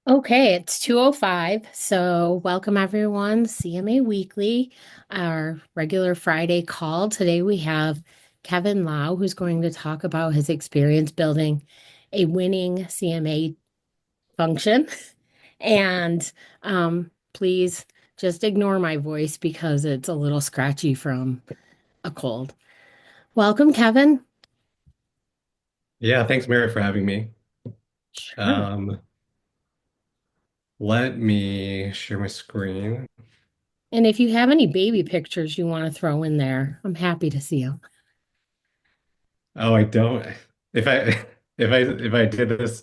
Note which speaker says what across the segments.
Speaker 1: Okay, it's 2:05. So, welcome everyone, CMA Weekly, our regular Friday call. Today we have Kevin Lao, who's going to talk about his experience building a winning CMA function. And please just ignore my voice because it's a little scratchy from a cold. Welcome, Kevin.
Speaker 2: Yeah, thanks, Mary, for having me.
Speaker 1: Sure.
Speaker 2: Um, Let me share my screen.
Speaker 1: And if you have any baby pictures you want to throw in there, I'm happy to see them.
Speaker 2: Oh, I don't. If I if I did this,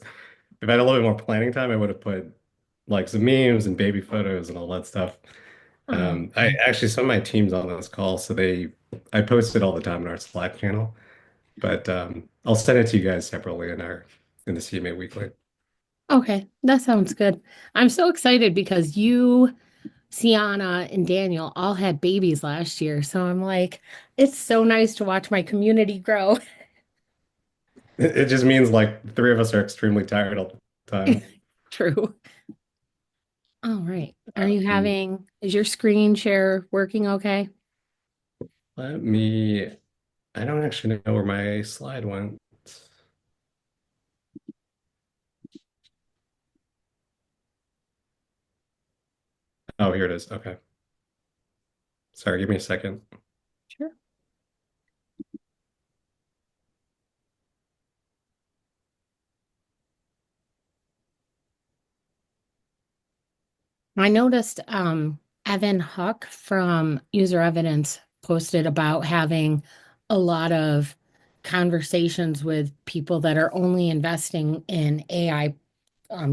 Speaker 2: if I had a little bit more planning time, I would have put like some memes and baby photos and all that stuff.
Speaker 1: Oh,
Speaker 2: I
Speaker 1: okay.
Speaker 2: actually some of my team's on this call, so I post it all the time in our Slack channel. But I'll send it to you guys separately in the CMA Weekly.
Speaker 1: Okay, that sounds good. I'm so excited because you, Sienna, and Daniel all had babies last year. So I'm like, it's so nice to watch my community grow.
Speaker 2: It just means like the three of us are extremely tired all the time.
Speaker 1: True. All right. Are you
Speaker 2: Um,
Speaker 1: is your screen share working okay?
Speaker 2: Let me I don't actually know where my slide went. Oh, here it is. Okay. Sorry, give me a second.
Speaker 1: Sure. I noticed Evan Huck from User Evidence posted about having a lot of conversations with people that are only investing in AI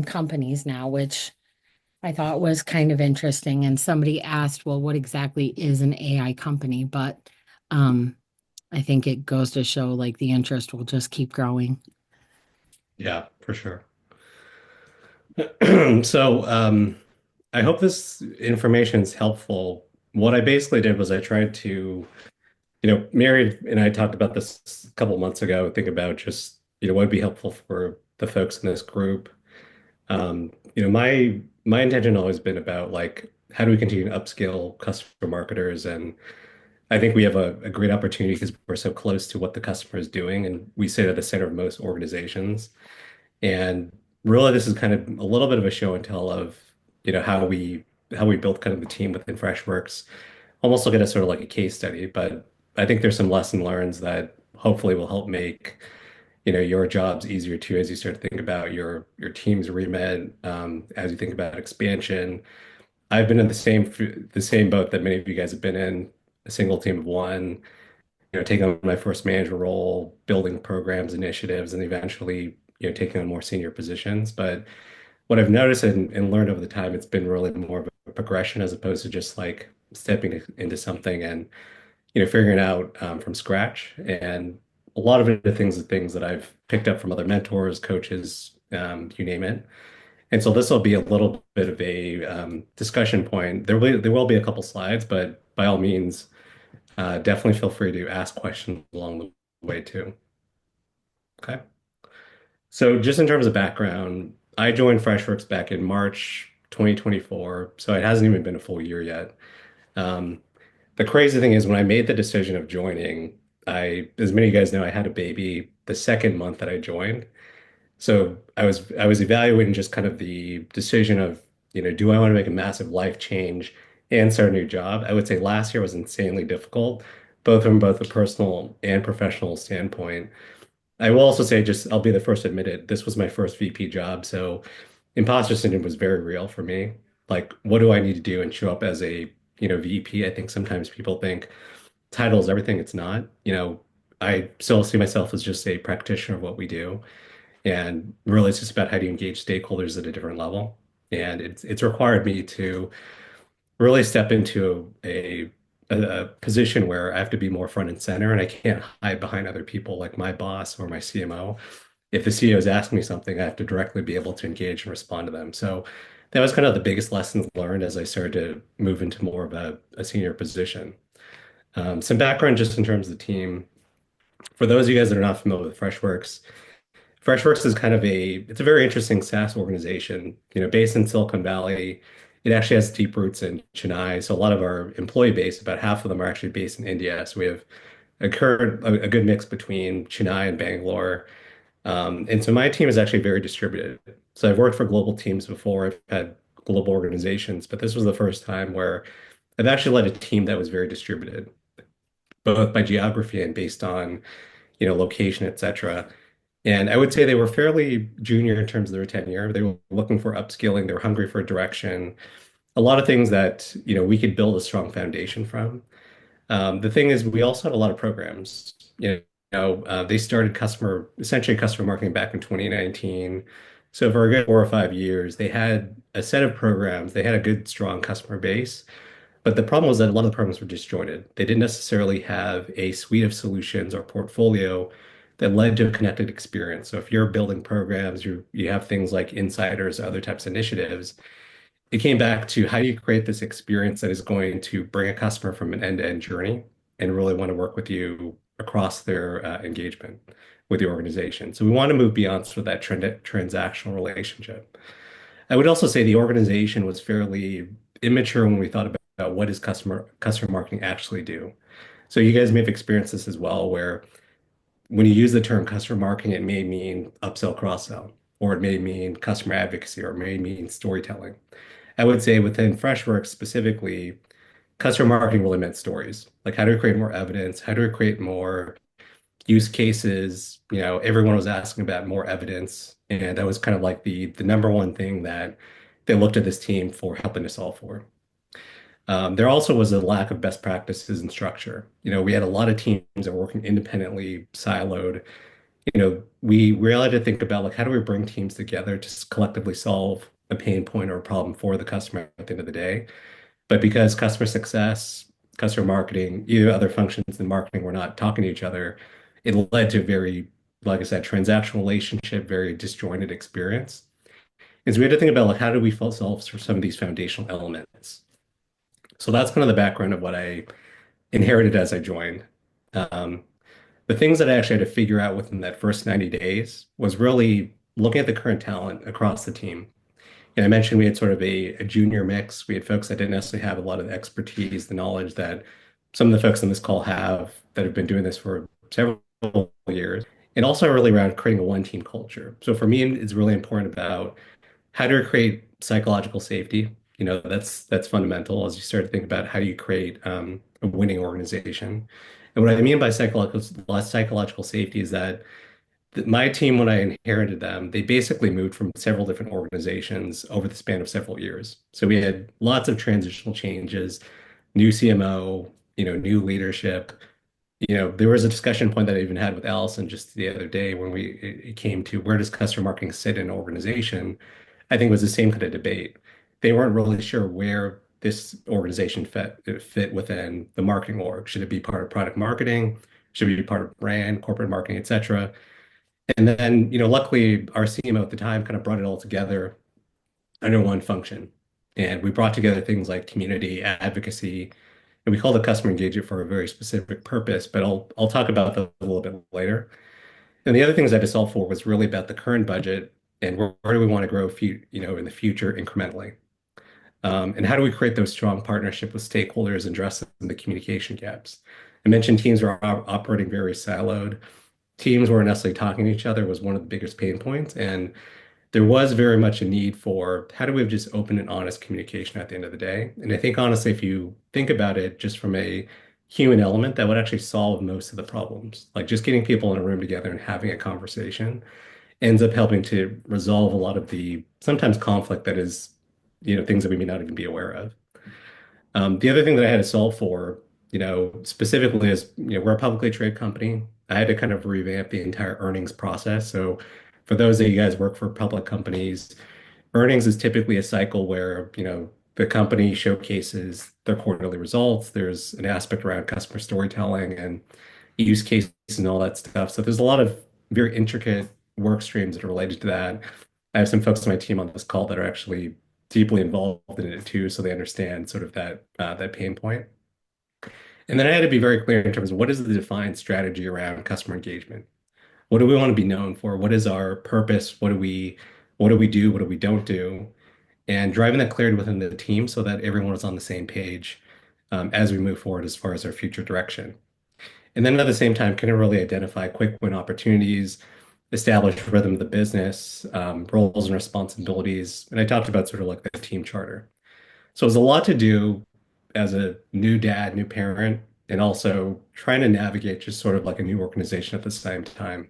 Speaker 1: companies now, which I thought was kind of interesting. And somebody asked, well, what exactly is an AI company? But um, I think it goes to show like the interest will just keep growing.
Speaker 2: Yeah, for sure. So, I hope this information is helpful. What I basically did was I tried to, Mary and I talked about this a couple months ago, think about just, what would be helpful for the folks in this group. My intention always been about like how do we continue to upskill customer marketers, and I think we have a great opportunity because we're so close to what the customer is doing, and we sit at the center of most organizations. And really, this is kind of a little bit of a show and tell of, how we built kind of the team within Freshworks. Almost look at it sort of like a case study, but I think there's some lesson learned that hopefully will help make, your jobs easier too as you start to think about your team's remit, as you think about expansion. I've been in the same boat that many of you guys have been in, a single team of one, taking on my first management role, building programs, initiatives, and eventually, taking on more senior positions. But what I've noticed and learned over the time, it's been really more of a progression as opposed to just like stepping into something and, figuring it out from scratch. And a lot of it are things that I've picked up from other mentors, coaches, you name it. And so this will be a little bit of a discussion point. There will be a couple slides, but by all means, definitely feel free to ask questions along the way too. Okay. So just in terms of background, I joined Freshworks back in March 2024, so it hasn't even been a full year yet. Um, the crazy thing is when I made the decision of joining, as many of you guys know, I had a baby the second month that I joined. So I was evaluating just kind of the decision of, do I want to make a massive life change and start a new job? I would say last year was insanely difficult, both from both a personal and professional standpoint. I will also say, just I'll be the first to admit it, this was my first VP job, so imposter syndrome was very real for me. Like, what do I need to do and show up as a, VP? I think sometimes people think title is everything. It's not. I still see myself as just a practitioner of what we do. And really, it's just about how do you engage stakeholders at a different level. And it's required me to really step into a position where I have to be more front and center, and I can't hide behind other people like my boss or my CMO. If the CEO is asking me something, I have to directly be able to engage and respond to them. So that was kind of the biggest lessons learned as I started to move into more of a senior position. Some background just in terms of the team. For those of you guys that are not familiar with Freshworks, Freshworks is kind of it's a very interesting SaaS organization, based in Silicon Valley. It actually has deep roots in Chennai. So a lot of our employee base, about half of them are actually based in India. So we have a good mix between Chennai and Bangalore. And so my team is actually very distributed. So I've worked for global teams before. I've had global organizations, but this was the first time where I've actually led a team that was very distributed, both by geography and based on, location, et cetera. And I would say they were fairly junior in terms of their tenure. They were looking for upskilling. They were hungry for direction. A lot of things that, we could build a strong foundation from. The thing is, we also had a lot of programs. They started essentially customer marketing back in 2019. So for a good 4 or 5 years, they had a set of programs. They had a good, strong customer base. But the problem was that a lot of the programs were disjointed. They didn't necessarily have a suite of solutions or portfolio that led to a connected experience. So if you're building programs, you have things like insiders, other types of initiatives. It came back to how do you create this experience that is going to bring a customer from an end-to-end journey and really want to work with you across their engagement with the organization. So we want to move beyond sort of that transactional relationship. I would also say the organization was fairly immature when we thought about what does customer marketing actually do. So you guys may have experienced this as well, where when you use the term customer marketing, it may mean upsell, cross-sell, or it may mean customer advocacy, or it may mean storytelling. I would say within Freshworks specifically, customer marketing really meant stories. Like how do we create more evidence? How do we create more use cases? Everyone was asking about more evidence, and that was kind of like the number one thing that they looked at this team for helping to solve for. There also was a lack of best practices and structure. We had a lot of teams that were working independently, siloed. We really had to think about like how do we bring teams together to collectively solve a pain point or a problem for the customer at the end of the day. But because customer success, customer marketing, either other functions in marketing were not talking to each other, it led to a very, like I said, transactional relationship, very disjointed experience. And so we had to think about like how do we solve for some of these foundational elements. So that's kind of the background of what I inherited as I joined. Um, the things that I actually had to figure out within that first 90 days was really looking at the current talent across the team. And I mentioned we had sort of a junior mix. We had folks that didn't necessarily have a lot of the expertise, the knowledge that some of the folks on this call have that have been doing this for several years. And also really around creating a one team culture. So for me, it's really important about how to create psychological safety. That's fundamental as you start to think about how do you create a winning organization. And what I mean by psychological safety is that my team, when I inherited them, they basically moved from several different organizations over the span of several years. So we had lots of transitional changes, new CMO, new leadership. There was a discussion point that I even had with Allison just the other day when it came to where does customer marketing sit in an organization. I think it was the same kind of debate. They weren't really sure where this organization fit within the marketing org. Should it be part of product marketing? Should it be part of brand, corporate marketing, et cetera? And then, luckily our CMO at the time kind of brought it all together under one function. And we brought together things like community, advocacy, and we called it customer engagement for a very specific purpose, but I'll talk about that a little bit later. And the other things I had to solve for was really about the current budget and where do we want to grow, in the future incrementally. And how do we create those strong partnership with stakeholders and address the communication gaps? I mentioned teams are operating very siloed. Teams weren't necessarily talking to each other was one of the biggest pain points. And there was very much a need for how do we have just open and honest communication at the end of the day? And I think honestly, if you think about it just from a human element, that would actually solve most of the problems. Like just getting people in a room together and having a conversation ends up helping to resolve a lot of the sometimes conflict that is, things that we may not even be aware of. The other thing that I had to solve for, specifically is, we're a publicly traded company. I had to kind of revamp the entire earnings process. So for those of you guys work for public companies, earnings is typically a cycle where, the company showcases their quarterly results. There's an aspect around customer storytelling and use cases and all that stuff. So there's a lot of very intricate work streams that are related to that. I have some folks on my team on this call that are actually deeply involved in it too, so they understand sort of that pain point. And then I had to be very clear in terms of what is the defined strategy around customer engagement. What do we want to be known for? What is our purpose? What do we do? What do we don't do? And driving that clarity within the team so that everyone is on the same page as we move forward as far as our future direction. And then at the same time, can it really identify quick win opportunities, establish rhythm of the business, roles and responsibilities. And I talked about sort of like the team charter. So it was a lot to do as a new dad, new parent, and also trying to navigate just sort of like a new organization at the same time.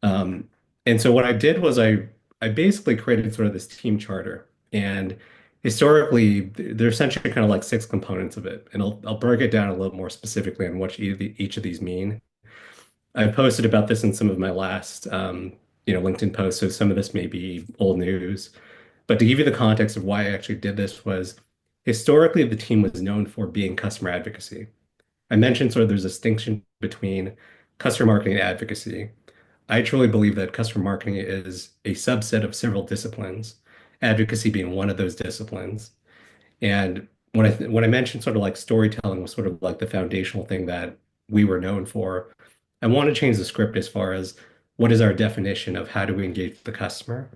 Speaker 2: Um, and so what I did was I basically created sort of this team charter. And historically, they're essentially kind of like six components of it. And I'll break it down a little more specifically on what each of these mean. I've posted about this in some of my last LinkedIn posts, so some of this may be old news. But to give you the context of why I actually did this was historically the team was known for being customer advocacy. I mentioned sort of there's a distinction between customer marketing and advocacy. I truly believe that customer marketing is a subset of several disciplines, advocacy being one of those disciplines. And when I mentioned sort of like storytelling was sort of like the foundational thing that we were known for, I want to change the script as far as what is our definition of how do we engage the customer.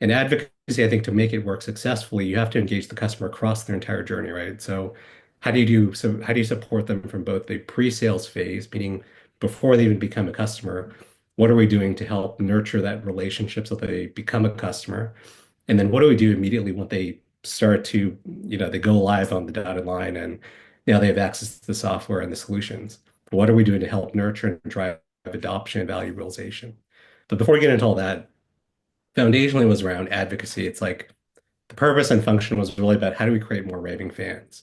Speaker 2: And advocacy, I think, to make it work successfully, you have to engage the customer across their entire journey, right? So how do you support them from both the pre-sales phase, meaning before they even become a customer, what are we doing to help nurture that relationship so that they become a customer? And then what do we do immediately when they start to, they go live on the dotted line and now they have access to the software and the solutions. What are we doing to help nurture and drive adoption and value realization? But before we get into all that, foundationally was around advocacy. It's like the purpose and function was really about how do we create more raving fans?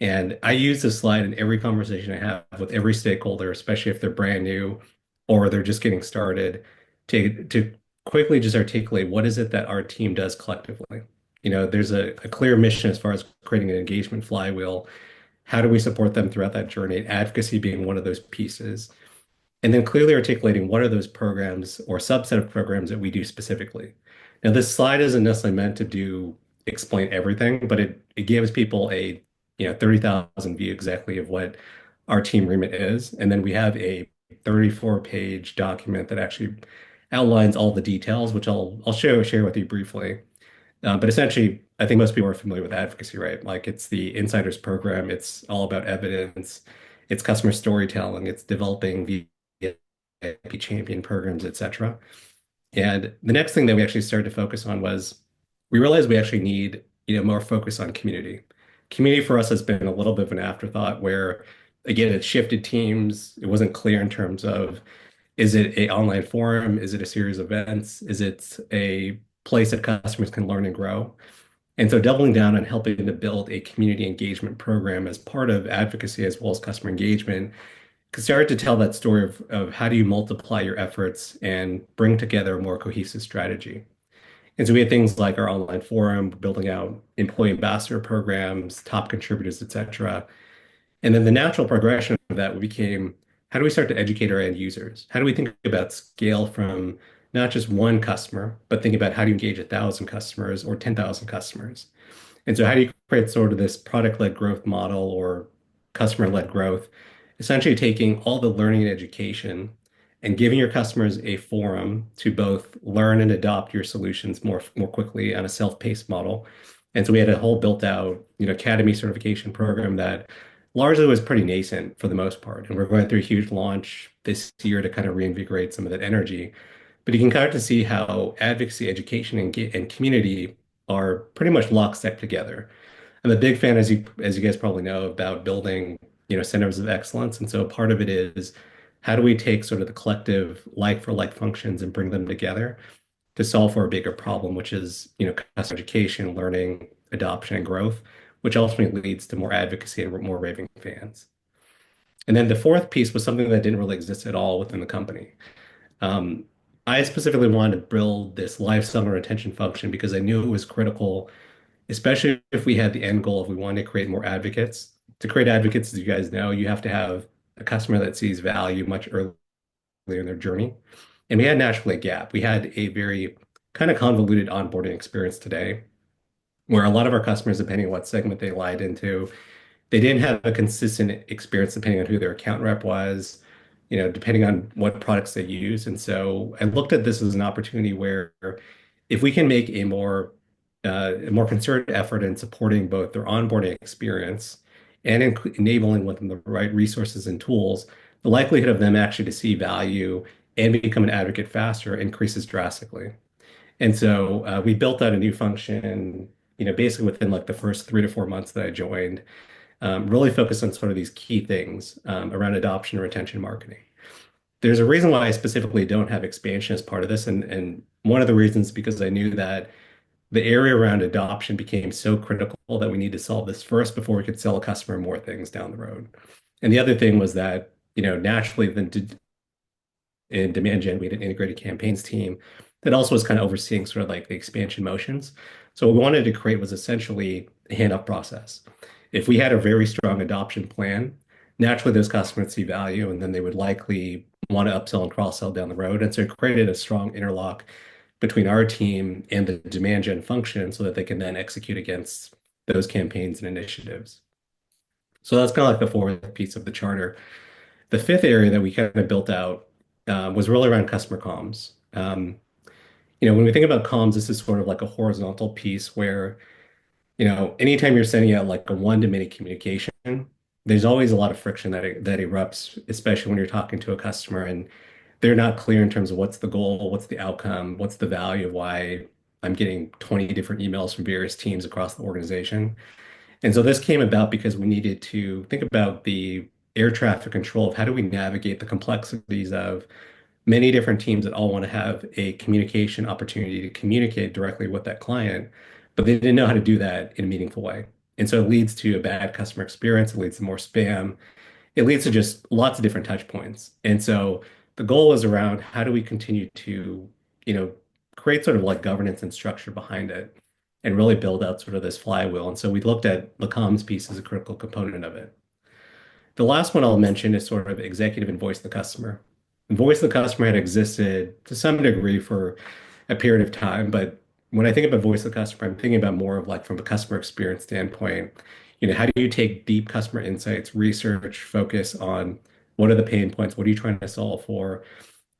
Speaker 2: And I use this slide in every conversation I have with every stakeholder, especially if they're brand new or they're just getting started, to quickly just articulate what is it that our team does collectively. There's a clear mission as far as creating an engagement flywheel. How do we support them throughout that journey? Advocacy being one of those pieces. And then clearly articulating what are those programs or subset of programs that we do specifically. Now, this slide isn't necessarily meant to explain everything, but it gives people a 30,000 view exactly of what our team remit is. And then we have a 34-page document that actually outlines all the details, which I'll share with you briefly. But essentially, I think most people are familiar with advocacy, right? Like it's the insiders program. It's all about evidence. It's customer storytelling. It's developing VIP champion programs, etc. And the next thing that we actually started to focus on was we realized we actually need, more focus on community. Community for us has been a little bit of an afterthought where, again, it shifted teams. It wasn't clear in terms of is it a online forum? Is it a series of events? Is it a place that customers can learn and grow? And so doubling down on helping to build a community engagement program as part of advocacy as well as customer engagement could start to tell that story of how do you multiply your efforts and bring together a more cohesive strategy. And so we had things like our online forum, building out employee ambassador programs, top contributors, et cetera. And then the natural progression of that became how do we start to educate our end users? How do we think about scale from not just one customer, but think about how do you engage 1,000 customers or 10,000 customers? And so how do you create sort of this product-led growth model or customer-led growth, essentially taking all the learning and education and giving your customers a forum to both learn and adopt your solutions more quickly on a self-paced model. And so we had a whole built out, academy certification program that largely was pretty nascent for the most part. And we're going through a huge launch this year to kind of reinvigorate some of that energy. But you can kind of see how advocacy, education, and community are pretty much lockstep together. I'm a big fan, as you guys probably know, about building, centers of excellence. And so part of it is how do we take sort of the collective like for like functions and bring them together to solve for a bigger problem, which is, customer education, learning, adoption, and growth, which ultimately leads to more advocacy and more raving fans. And then the fourth piece was something that didn't really exist at all within the company. Um, I specifically wanted to build this lifecycle retention function because I knew it was critical, especially if we had the end goal of we wanted to create more advocates. To create advocates, as you guys know, you have to have a customer that sees value much earlier in their journey. And we had naturally a gap. We had a very kind of convoluted onboarding experience today where a lot of our customers, depending on what segment they lied into, they didn't have a consistent experience depending on who their account rep was. depending on what products they use. And so I looked at this as an opportunity where if we can make a more concerted effort in supporting both their onboarding experience and enabling with them the right resources and tools, the likelihood of them actually to see value and become an advocate faster increases drastically. And so we built out a new function, basically within like the first 3 to 4 months that I joined, really focused on sort of these key things around adoption and retention marketing. There's a reason why I specifically don't have expansion as part of this, and one of the reasons is because I knew that the area around adoption became so critical that we need to solve this first before we could sell a customer more things down the road. And the other thing was that, naturally, in demand gen, we had an integrated campaigns team that also was kind of overseeing sort of like the expansion motions. So what we wanted to create was essentially a hand-up process. If we had a very strong adoption plan, naturally those customers see value and then they would likely want to upsell and cross-sell down the road. And so it created a strong interlock between our team and the demand gen function so that they can then execute against those campaigns and initiatives. So that's kind of like the fourth piece of the charter. The fifth area that we kind of built out was really around customer comms. When we think about comms, this is sort of like a horizontal piece where, anytime you're sending out like a one-to-many communication, there's always a lot of friction that erupts, especially when you're talking to a customer and they're not clear in terms of what's the goal, what's the outcome, what's the value of why I'm getting 20 different emails from various teams across the organization. And so this came about because we needed to think about the air traffic control of how do we navigate the complexities of many different teams that all want to have a communication opportunity to communicate directly with that client, but they didn't know how to do that in a meaningful way. And so it leads to a bad customer experience, it leads to more spam, it leads to just lots of different touch points. And so the goal is around how do we continue to, you know, create sort of like governance and structure behind it and really build out sort of this flywheel. And so we looked at the comms piece as a critical component of it. The last one I'll mention is sort of executive and voice of the customer. And voice of the customer had existed to some degree for a period of time, but when I think about voice of the customer, I'm thinking about more of like from a customer experience standpoint, how do you take deep customer insights, research, focus on what are the pain points, what are you trying to solve for,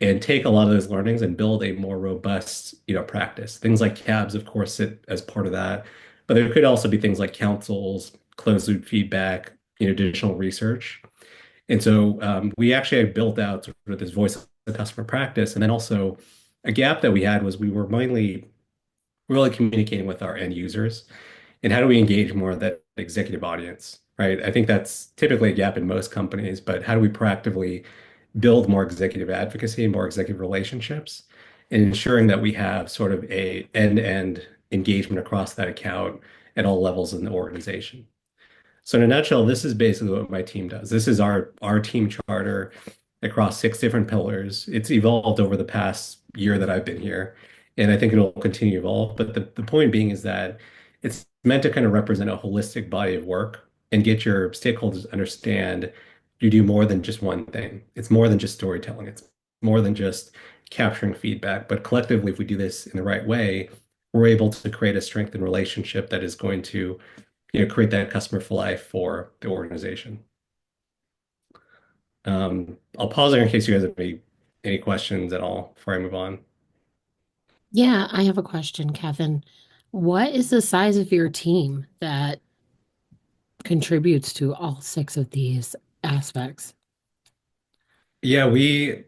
Speaker 2: and take a lot of those learnings and build a more robust, practice. Things like cabs, of course, sit as part of that, but there could also be things like councils, closed loop feedback, additional research. And so we actually had built out sort of this voice of the customer practice. And then also a gap that we had was we were mainly really communicating with our end users. And how do we engage more of that executive audience, right? I think that's typically a gap in most companies, but how do we proactively build more executive advocacy, more executive relationships, and ensuring that we have sort of a end-to-end engagement across that account at all levels in the organization. So in a nutshell, this is basically what my team does. This is our team charter across 6 different pillars. It's evolved over the past year that I've been here, and I think it'll continue to evolve. But the point being is that it's meant to kind of represent a holistic body of work and get your stakeholders to understand you do more than just one thing. It's more than just storytelling. It's more than just capturing feedback. But collectively, if we do this in the right way, we're able to create a strengthened relationship that is going to create that customer for life for the organization. I'll pause there in case you guys have any questions at all before I move on.
Speaker 1: Yeah, I have a question, Kevin. What is the size of your team that contributes to all six of these aspects?
Speaker 2: Yeah,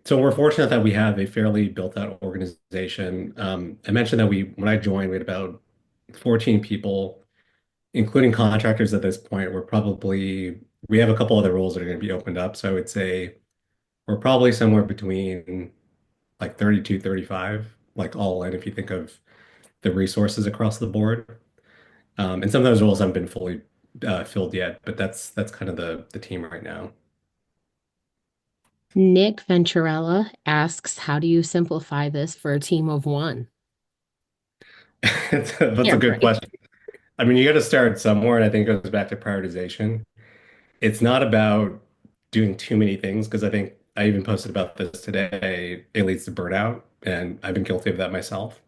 Speaker 2: so we're fortunate that we have a fairly built out organization. I mentioned that when I joined, we had about 14 people, including contractors at this point. We have a couple other roles that are going to be opened up. So I would say we're probably somewhere between like 32, 35, like all in, if you think of the resources across the board. And some of those roles haven't been fully filled yet, but that's kind of the team right now.
Speaker 1: Nick Venturella asks, how do you simplify this for a team of one?
Speaker 2: That's a
Speaker 1: Yeah,
Speaker 2: good
Speaker 1: right.
Speaker 2: question. I mean, you got to start somewhere, and I think it goes back to prioritization. It's not about doing too many things because I think I even posted about this today. It leads to burnout, and I've been guilty of that myself.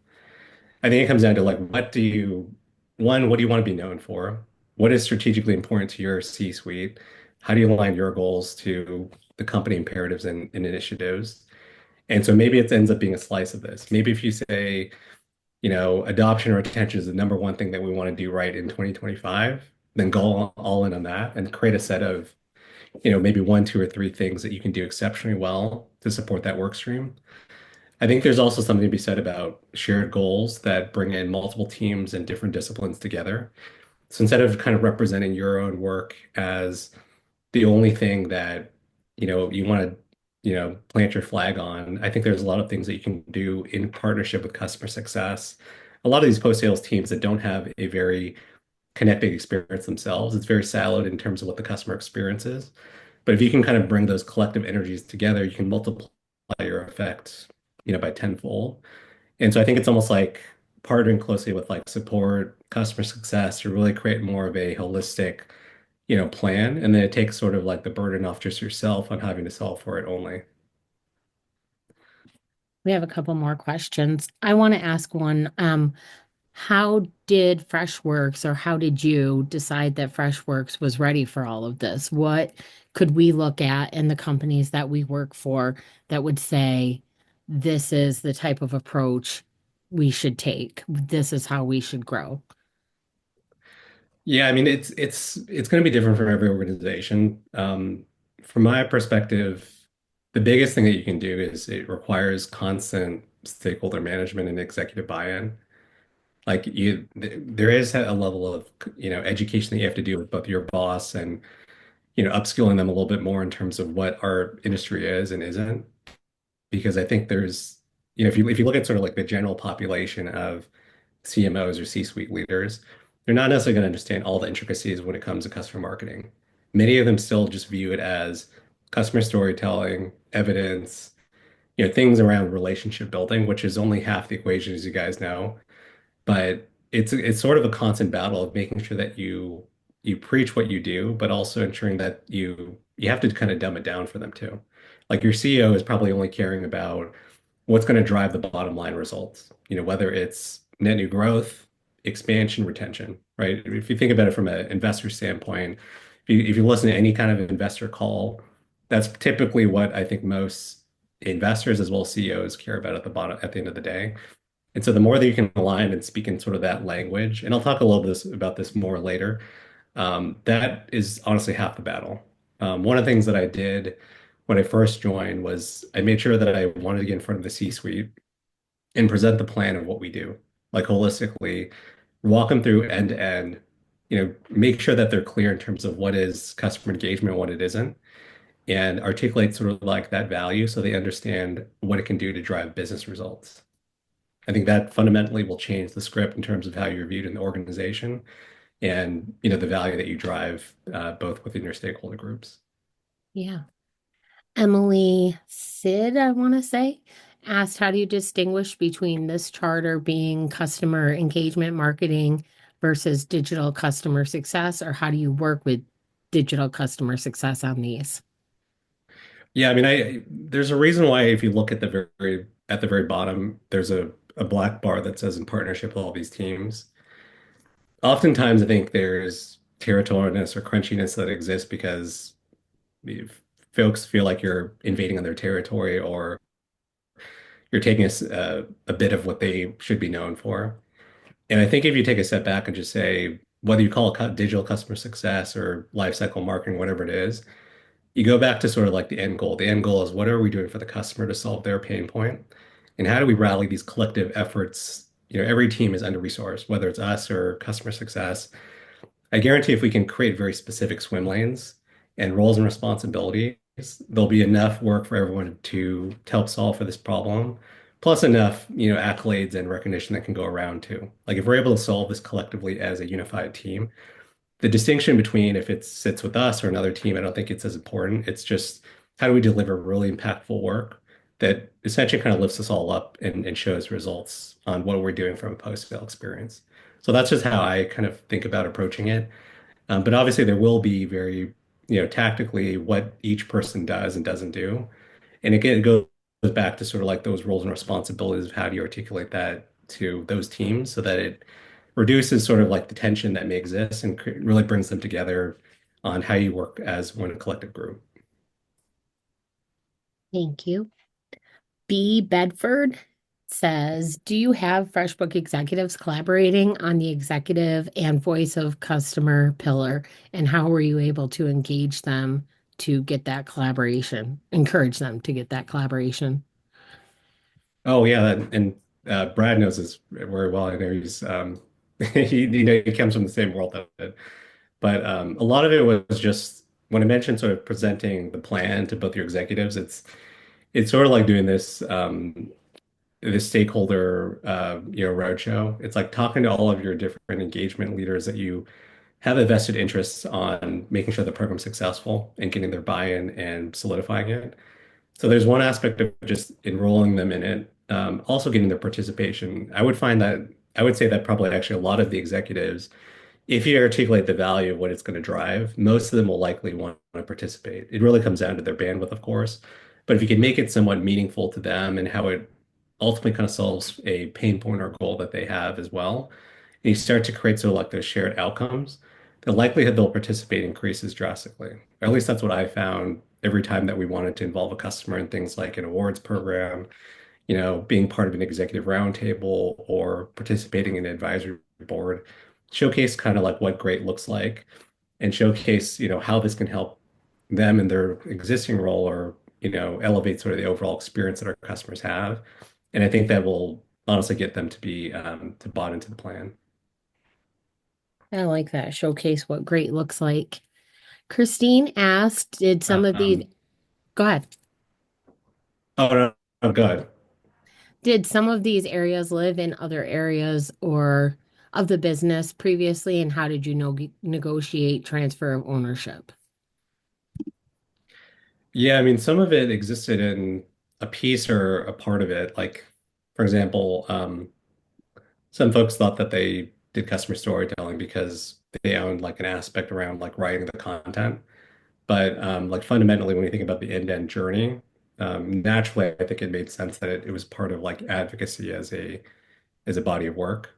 Speaker 2: I think it comes down to like, what do you want to be known for? What is strategically important to your C-suite? How do you align your goals to the company imperatives and initiatives. And so maybe it ends up being a slice of this. Maybe if you say, adoption or retention is the number one thing that we want to do right in 2025, then go all in on that and create a set of, maybe one, two, or three things that you can do exceptionally well to support that work stream. I think there's also something to be said about shared goals that bring in multiple teams and different disciplines together. So instead of kind of representing your own work as the only thing that, you want to, plant your flag on, I think there's a lot of things that you can do in partnership with customer success. A lot of these post-sales teams that don't have a very connected experience themselves, it's very siloed in terms of what the customer experience is. But if you can kind of bring those collective energies together, you can multiply your effect, by tenfold. And so I think it's almost like partnering closely with like support, customer success to really create more of a holistic, plan. And then it takes sort of like the burden off just yourself on having to solve for it only.
Speaker 1: We have a couple more questions. I want to ask one. How did Freshworks or how did you decide that Freshworks was ready for all of this? What could we look at in the companies that we work for that would say, this is the type of approach we should take? This is how we should grow.
Speaker 2: Yeah, I mean it's going to be different from every organization. From my perspective, the biggest thing that you can do is it requires constant stakeholder management and executive buy-in. Like there is a level of education that you have to do with both your boss and upskilling them a little bit more in terms of what our industry is and isn't. Because I think there's if you look at sort of like the general population of CMOs or C-suite leaders, they're not necessarily going to understand all the intricacies when it comes to customer marketing. Many of them still just view it as customer storytelling, evidence, things around relationship building, which is only half the equation, as you guys know. But it's sort of a constant battle of making sure that you preach what you do, but also ensuring that you have to kind of dumb it down for them too. Like your CEO is probably only caring about what's going to drive the bottom line results, whether it's net new growth, expansion, retention, right? If you think about it from an investor standpoint, if you listen to any kind of investor call, that's typically what I think most investors as well as CEOs care about at the end of the day. And so the more that you can align and speak in sort of that language, and I'll talk a little bit about this more later, that is honestly half the battle. One of the things that I did when I first joined was I made sure that I wanted to get in front of the C-suite and present the plan of what we do, like holistically, walk them through end to end, make sure that they're clear in terms of what is customer engagement, what it isn't, and articulate sort of like that value so they understand what it can do to drive business results. I think that fundamentally will change the script in terms of how you're viewed in the organization and the value that you drive both within your stakeholder groups.
Speaker 1: Yeah. Emily Sid, I want to say, asked, how do you distinguish between this charter being customer engagement marketing versus digital customer success, or how do you work with digital customer success on these?
Speaker 2: Yeah, I mean, there's a reason why if you look at the very bottom, there's a black bar that says in partnership with all these teams. Oftentimes, I think there's territorialness or crunchiness that exists because if folks feel like you're invading on their territory or you're taking a bit of what they should be known for. And I think if you take a step back and just say, whether you call it digital customer success or lifecycle marketing, whatever it is, you go back to sort of like the end goal. The end goal is what are we doing for the customer to solve their pain point? And how do we rally these collective efforts? Every team is under-resourced, whether it's us or customer success. I guarantee if we can create very specific swim lanes and roles and responsibilities, there'll be enough work for everyone to help solve for this problem, plus enough, accolades and recognition that can go around too. Like if we're able to solve this collectively as a unified team, the distinction between if it sits with us or another team, I don't think it's as important. It's just how do we deliver really impactful work that essentially kind of lifts us all up and shows results on what we're doing from a post-sale experience. So that's just how I kind of think about approaching it. But obviously, there will be very, tactically what each person does and doesn't do. And again, it goes back to sort of like those roles and responsibilities of how do you articulate that to those teams so that it reduces sort of like the tension that may exist and really brings them together on how you work as one collective group.
Speaker 1: Thank you. B. Bedford says, do you have FreshBook executives collaborating on the executive and voice of customer pillar? And how were you able to engage them to get that collaboration, encourage them to get that collaboration?
Speaker 2: Oh yeah, and Brad knows this very well. I know he's he comes from the same world that I did. But a lot of it was just when I mentioned sort of presenting the plan to both your executives, it's sort of like doing this stakeholder roadshow. It's like talking to all of your different engagement leaders that you have a vested interest on making sure the program's successful and getting their buy-in and solidifying it. So there's one aspect of just enrolling them in it, also getting their participation. I would say that probably actually a lot of the executives, if you articulate the value of what it's going to drive, most of them will likely want to participate. It really comes down to their bandwidth, of course. But if you can make it somewhat meaningful to them and how it ultimately kind of solves a pain point or goal that they have as well, and you start to create sort of like those shared outcomes, the likelihood they'll participate increases drastically. Or at least that's what I found every time that we wanted to involve a customer in things like an awards program, being part of an executive roundtable or participating in an advisory board, showcase kind of like what great looks like and showcase, how this can help them in their existing role or, elevate sort of the overall experience that our customers have. And I think that will honestly get them to be to bought into the plan.
Speaker 1: I like that. Showcase what great looks like. Christine asked, did some of these,
Speaker 2: Um,
Speaker 1: go ahead.
Speaker 2: oh no, no, good.
Speaker 1: Did some of these areas live in other areas or of the business previously? And how did you negotiate transfer of ownership?
Speaker 2: Yeah, I mean, some of it existed in a piece or a part of it. Like, for example, some folks thought that they did customer storytelling because they owned like an aspect around like writing the content. But like fundamentally, when you think about the end-to-end journey, naturally, I think it made sense that it was part of like advocacy as a body of work.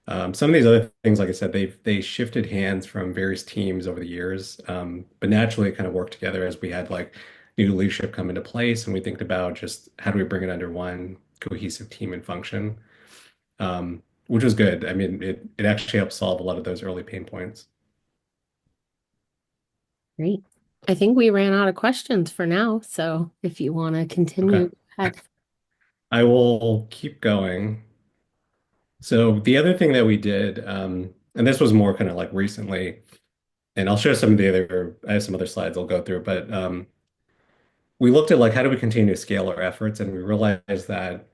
Speaker 2: Some of these other things, like I said, they shifted hands from various teams over the years, but naturally it kind of worked together as we had like new leadership come into place, and we think about just how do we bring it under one cohesive team and function, which was good. I mean, it actually helped solve a lot of those early pain points.
Speaker 1: Great. I think we ran out of questions for now. So if you want to
Speaker 2: Okay,
Speaker 1: continue, go ahead.
Speaker 2: I will keep going. So the other thing that we did, and this was more kind of like recently, and I'll share some of the other, I have some other slides I'll go through, but we looked at like how do we continue to scale our efforts, and we realized that,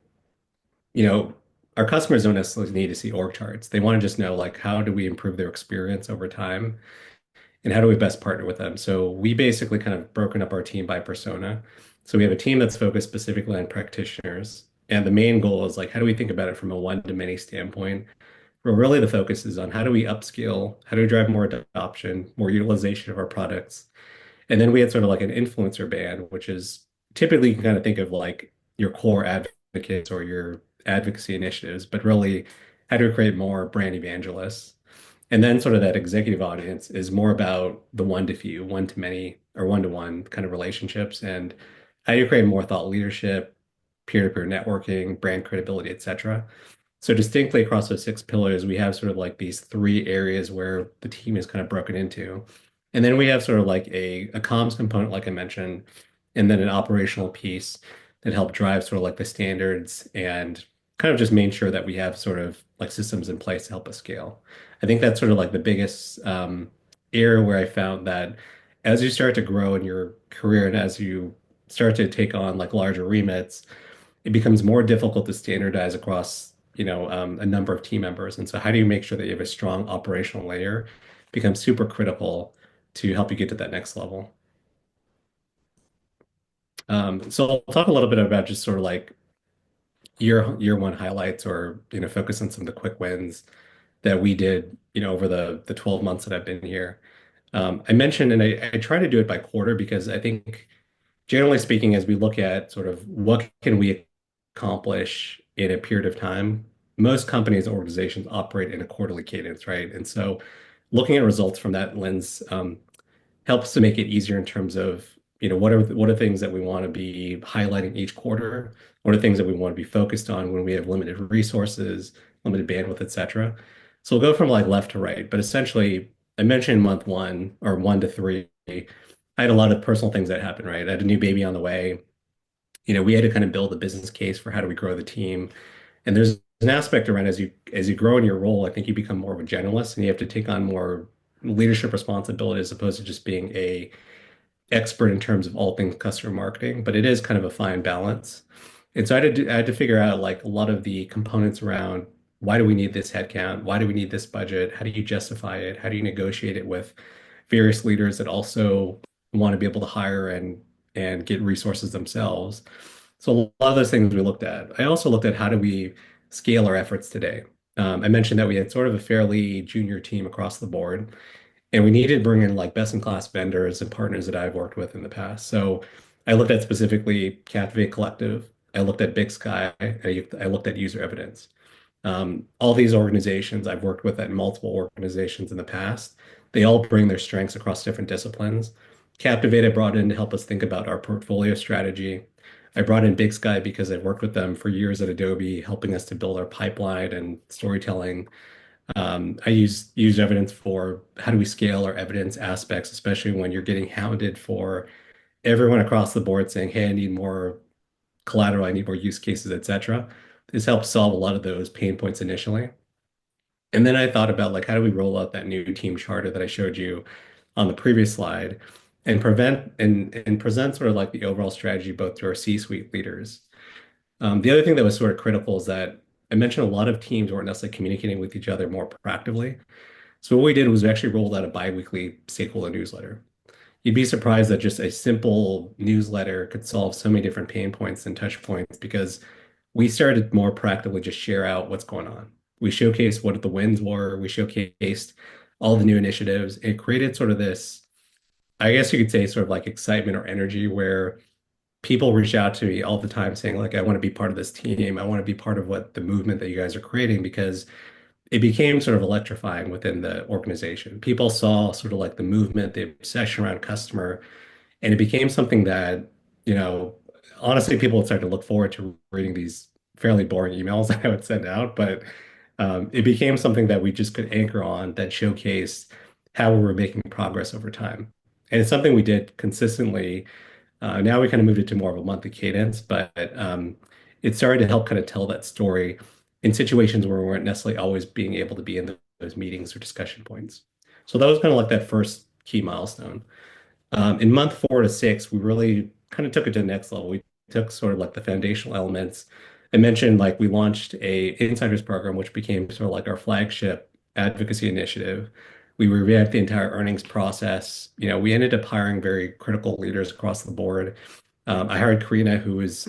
Speaker 2: you know, our customers don't necessarily need to see org charts. They want to just know like how do we improve their experience over time and how do we best partner with them. So we basically kind of broken up our team by persona. So we have a team that's focused specifically on practitioners. And the main goal is like how do we think about it from a one-to-many standpoint, where really the focus is on how do we upskill, how do we drive more adoption, more utilization of our products. And then we had sort of like an influencer band, which is typically you can kind of think of like your core advocates or your advocacy initiatives, but really how do we create more brand evangelists? And then sort of that executive audience is more about the one to few, one to many, or one to one kind of relationships. And how do you create more thought leadership, peer-to-peer networking, brand credibility, et cetera. So distinctly across those six pillars, we have sort of like these three areas where the team is kind of broken into. And then we have sort of like a comms component, like I mentioned, and then an operational piece that help drive sort of like the standards and kind of just make sure that we have sort of like systems in place to help us scale. I think that's sort of like the biggest area where I found that as you start to grow in your career and as you start to take on like larger remits, it becomes more difficult to standardize across, a number of team members. And so how do you make sure that you have a strong operational layer becomes super critical to help you get to that next level. So I'll talk a little bit about just sort of like year one highlights or, focus on some of the quick wins that we did, over the 12 months that I've been here. I mentioned, and I try to do it by quarter because I think generally speaking, as we look at sort of what can we accomplish in a period of time, most companies and organizations operate in a quarterly cadence, right? And so looking at results from that lens helps to make it easier in terms of what are things that we want to be highlighting each quarter? What are things that we want to be focused on when we have limited resources, limited bandwidth, et cetera? So we'll go from like left to right, but essentially, I mentioned month one or 1 to 3. I had a lot of personal things that happened, right? I had a new baby on the way. We had to kind of build a business case for how do we grow the team. And there's an aspect around as you grow in your role, I think you become more of a generalist and you have to take on more leadership responsibility as opposed to just being a expert in terms of all things customer marketing, but it is kind of a fine balance. And so I had to figure out like a lot of the components around why do we need this headcount? Why do we need this budget? How do you justify it? How do you negotiate it with various leaders that also want to be able to hire and get resources themselves? So a lot of those things we looked at. I also looked at how do we scale our efforts today. I mentioned that we had sort of a fairly junior team across the board. And we needed to bring in like best in class vendors and partners that I've worked with in the past. So I looked at specifically Captivate Collective. I looked at Big Sky. I looked at User Evidence. All these organizations I've worked with at multiple organizations in the past, they all bring their strengths across different disciplines. Captivate I brought in to help us think about our portfolio strategy. I brought in Big Sky because I've worked with them for years at Adobe, helping us to build our pipeline and storytelling. I use evidence for how do we scale our evidence aspects, especially when you're getting hounded for everyone across the board saying, "Hey, I need more collateral, I need more use cases, etc." This helps solve a lot of those pain points initially. And then I thought about like how do we roll out that new team charter that I showed you on the previous slide and present sort of like the overall strategy both to our C-suite leaders. The other thing that was sort of critical is that I mentioned a lot of teams weren't necessarily communicating with each other more proactively. So what we did was we actually rolled out a biweekly stakeholder newsletter. You'd be surprised that just a simple newsletter could solve so many different pain points and touch points because we started more proactively just share out what's going on. We showcased what the wins were. We showcased all the new initiatives. It created sort of this, I guess you could say, sort of like excitement or energy where people reach out to me all the time saying, like, I want to be part of this team. I want to be part of what the movement that you guys are creating because it became sort of electrifying within the organization. People saw sort of like the movement, the obsession around customer, and it became something that, you know, honestly, people would start to look forward to reading these fairly boring emails that I would send out. But it became something that we just could anchor on that showcased how we were making progress over time. And it's something we did consistently. Now we kind of moved it to more of a monthly cadence, but it started to help kind of tell that story in situations where we weren't necessarily always being able to be in those meetings or discussion points. So that was kind of like that first key milestone. In month 4 to 6, we really kind of took it to the next level. We took sort of like the foundational elements. I mentioned like we launched a insiders program, which became sort of like our flagship advocacy initiative. We revamped the entire earnings process. We ended up hiring very critical leaders across the board. I hired Karina, who was,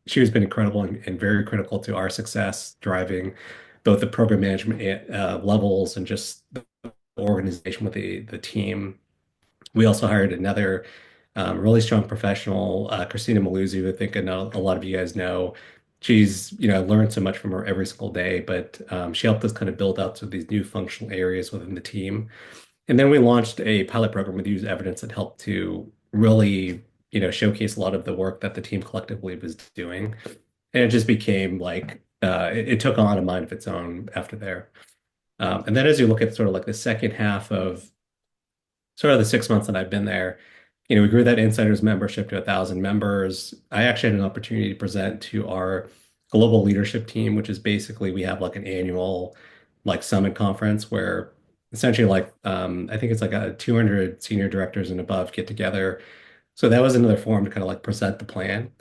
Speaker 2: she has been incredible and very critical to our success, driving both the program management levels and just the organization with the team. We also hired another really strong professional, Christina Maluzzi, who I think I know a lot of you guys know. She's, learned so much from her every single day, but she helped us kind of build out to these new functional areas within the team. And then we launched a pilot program with Use Evidence that helped to really, showcase a lot of the work that the team collectively was doing. And it just became like, it took on a mind of its own after there. And then as you look at sort of like the second half of sort of the 6 months that I've been there, we grew that insiders membership to 1,000 members. I actually had an opportunity to present to our global leadership team, which is basically we have like an annual like summit conference where essentially like I think it's like a 200 senior directors and above get together. So that was another forum to kind of like present the plan.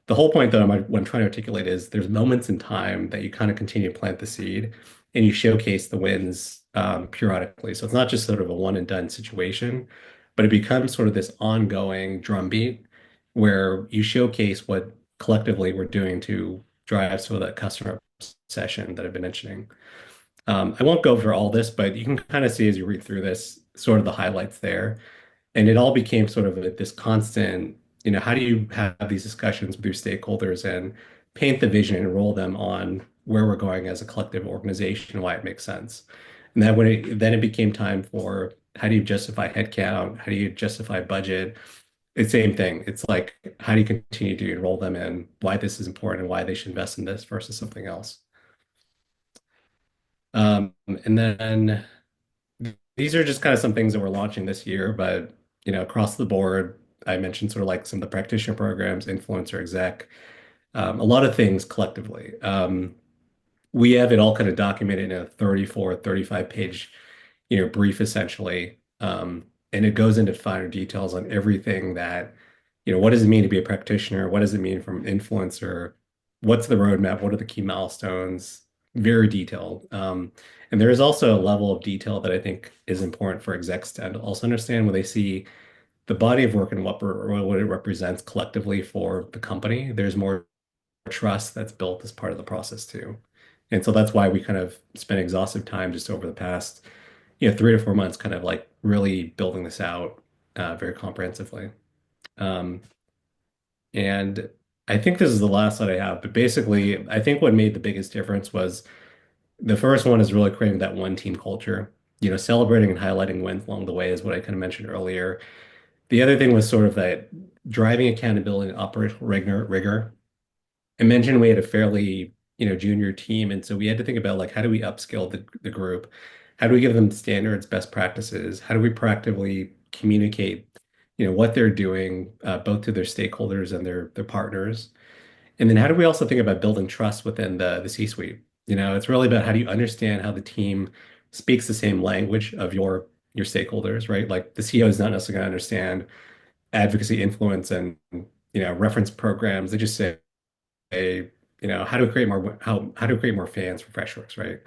Speaker 2: The whole point, though, what I'm trying to articulate is there's moments in time that you kind of continue to plant the seed and you showcase the wins periodically. So it's not just sort of a one and done situation, but it becomes sort of this ongoing drumbeat where you showcase what collectively we're doing to drive sort of that customer obsession that I've been mentioning. I won't go over all this, but you can kind of see as you read through this sort of the highlights there. And it all became sort of this constant, how do you have these discussions with your stakeholders and paint the vision and roll them on where we're going as a collective organization, why it makes sense. And then it became time for how do you justify headcount? How do you justify budget? It's the same thing. It's like, how do you continue to enroll them in why this is important and why they should invest in this versus something else? And then these are just kind of some things that we're launching this year, but across the board, I mentioned sort of like some of the practitioner programs, influencer exec, a lot of things collectively. We have it all kind of documented in a 34, 35 page, brief essentially. And it goes into finer details on everything that, what does it mean to be a practitioner? What does it mean from an influencer? What's the roadmap? What are the key milestones? Very detailed. And there is also a level of detail that I think is important for execs to also understand when they see the body of work and what it represents collectively for the company. There's more trust that's built as part of the process too. And so that's why we kind of spent exhaustive time just over the past, 3 to 4 months, kind of like really building this out very comprehensively. Um, and I think this is the last that I have, but basically, I think what made the biggest difference was the first one is really creating that one team culture. Celebrating and highlighting wins along the way is what I kind of mentioned earlier. The other thing was sort of that driving accountability and operational rigor. I mentioned we had a fairly, junior team, and so we had to think about like how do we upskill the group? How do we give them standards, best practices? How do we proactively communicate, what they're doing, both to their stakeholders and their partners? And then how do we also think about building trust within the C-suite? It's really about how do you understand how the team speaks the same language of your stakeholders, right? Like the CEO is not necessarily going to understand advocacy influence and reference programs. They just say, how do we create more how do we create more fans for Freshworks, right?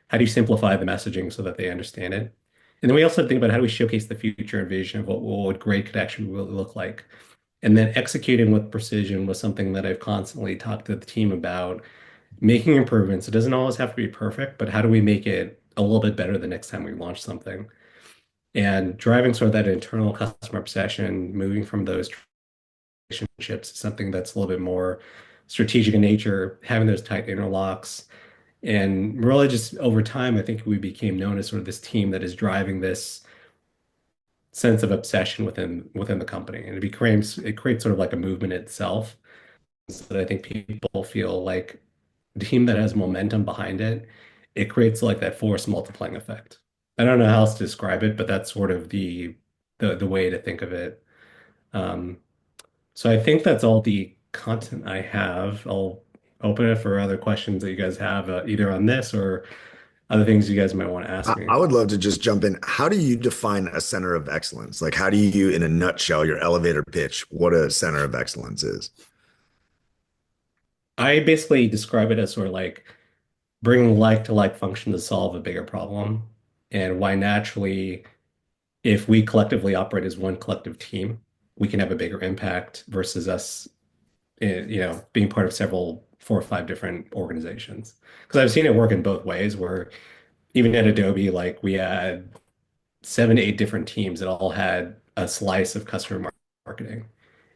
Speaker 2: How do you simplify the messaging so that they understand it? And then we also think about how do we showcase the future and vision of what great could actually really look like. And then executing with precision was something that I've constantly talked to the team about, making improvements. It doesn't always have to be perfect, but how do we make it a little bit better the next time we launch something? And driving sort of that internal customer obsession, moving from those relationships to something that's a little bit more strategic in nature, having those tight interlocks. And really just over time, I think we became known as sort of this team that is driving this sense of obsession within the company. And it creates sort of like a movement itself. So that I think people feel like the team that has momentum behind it, it creates like that force multiplying effect. I don't know how else to describe it, but that's sort of the way to think of it. Um, so I think that's all the content I have. I'll open it for other questions that you guys have, either on this or other things you guys might want to ask
Speaker 3: I
Speaker 2: me.
Speaker 3: would love to just jump in. How do you define a center of excellence? Like, how do you, in a nutshell, your elevator pitch, what a center of excellence is?
Speaker 2: I basically describe it as sort of like bringing like to like function to solve a bigger problem, and why naturally, if we collectively operate as one collective team, we can have a bigger impact versus us, being part of several, 4 or 5 different organizations. Because I've seen it work in both ways, where even at Adobe, like we had 7 to 8 different teams that all had a slice of customer marketing,